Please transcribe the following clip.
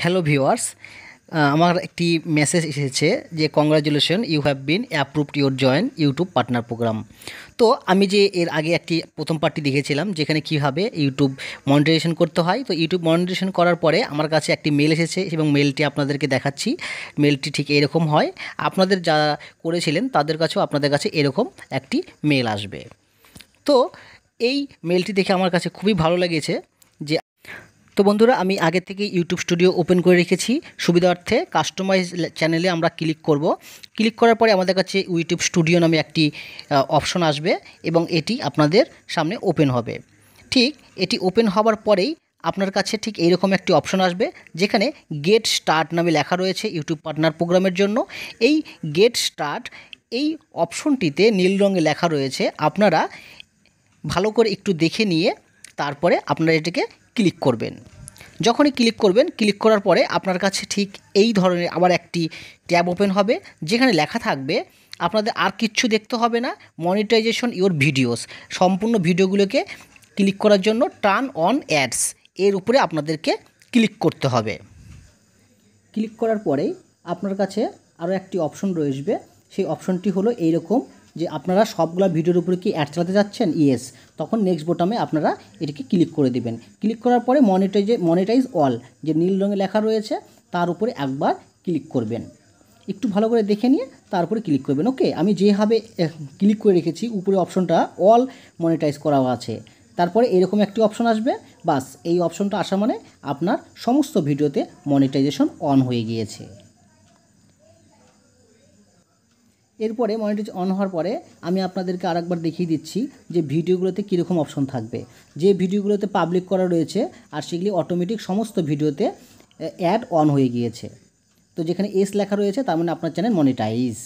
Hello viewers, আমার একটি message এসেছে যে congratulation, you have been approved your join YouTube partner program. তো আমি যে এর আগে একটি প্রথম পার্টটি দেখেছিলাম যেখানে কীভাবে ইউটিউব মনিটাইজেশন করতে হয়, তো ইউটিউব মনিটাইজেশন করার পরে আমার কাছে একটি মেল এসেছে এবং মেলটি আপনাদেরকে দেখাচ্ছি। মেলটি ঠিক এরকম হয়, আপনাদের যারা করেছিলেন তাদের কাছেও আপনাদের কাছে এরকম একটি মেল আসবে। তো এই মেলটি দেখে আমার কাছে খুবই ভালো লেগেছে। যে তো বন্ধুরা, আমি আগে থেকে ইউটিউব স্টুডিও ওপেন করে রেখেছি, সুবিধার্থে কাস্টমাইজ চ্যানেলে আমরা ক্লিক করব। ক্লিক করার পরে আমাদের কাছে ইউটিউব স্টুডিও নামে একটি অপশন আসবে এবং এটি আপনাদের সামনে ওপেন হবে। ঠিক এটি ওপেন হওয়ার পরেই আপনার কাছে ঠিক এইরকম একটি অপশন আসবে যেখানে গেট স্টার্ট নামে লেখা রয়েছে ইউটিউব পার্টনার প্রোগ্রামের জন্য। এই গেট স্টার্ট এই অপশনটিতে নীল রঙে লেখা রয়েছে, আপনারা ভালো করে একটু দেখে নিয়ে তারপরে আপনারা এটাকে ক্লিক করবেন। যখনই ক্লিক করবেন, ক্লিক করার পরে আপনার কাছে ঠিক এই ধরনের আবার একটি ট্যাব ওপেন হবে যেখানে লেখা থাকবে, আপনাদের আর কিচ্ছু দেখতে হবে না, মনিটাইজেশন ইওর ভিডিওস। সম্পূর্ণ ভিডিওগুলোকে ক্লিক করার জন্য টার্ন অন অ্যাডস এর উপরে আপনাদেরকে ক্লিক করতে হবে। ক্লিক করার পরেই আপনার কাছে আরও একটি অপশন রয়েছে, সেই অপশনটি হলো এইরকম যে আপনারা সবগুলা ভিডিওর উপরে কি অ্যাড চালাতে যাচ্ছেন, ইয়েস, তখন নেক্সট বোতামে আপনারা এটিকে ক্লিক করে দিবেন। ক্লিক করার পরে মনিটাইজ অল যে নীল রঙে লেখা রয়েছে তার উপরে একবার ক্লিক করবেন। একটু ভালো করে দেখে নিয়ে তারপরে ক্লিক করবেন। ওকে, আমি যেভাবে ক্লিক করে রেখেছি উপরে অপশনটা অল মনিটাইজ করা আছে, তারপরে এরকম একটি অপশন আসবে। বাস, এই অপশনটা আসা মানে আপনার সমস্ত ভিডিওতে মনিটাইজেশন অন হয়ে গিয়েছে। এরপরে মনিটাইজ অন হওয়ার পরে আমি আপনাদেরকে আরেকবার দেখিয়ে দিচ্ছি যে ভিডিওগুলোতে কীরকম অপশন থাকবে। যে ভিডিওগুলোতে পাবলিক করা রয়েছে আর সেগুলি অটোমেটিক সমস্ত ভিডিওতে অ্যাড অন হয়ে গিয়েছে। তো যেখানে এস লেখা রয়েছে তার মানে আপনার চ্যানেল মনিটাইজ।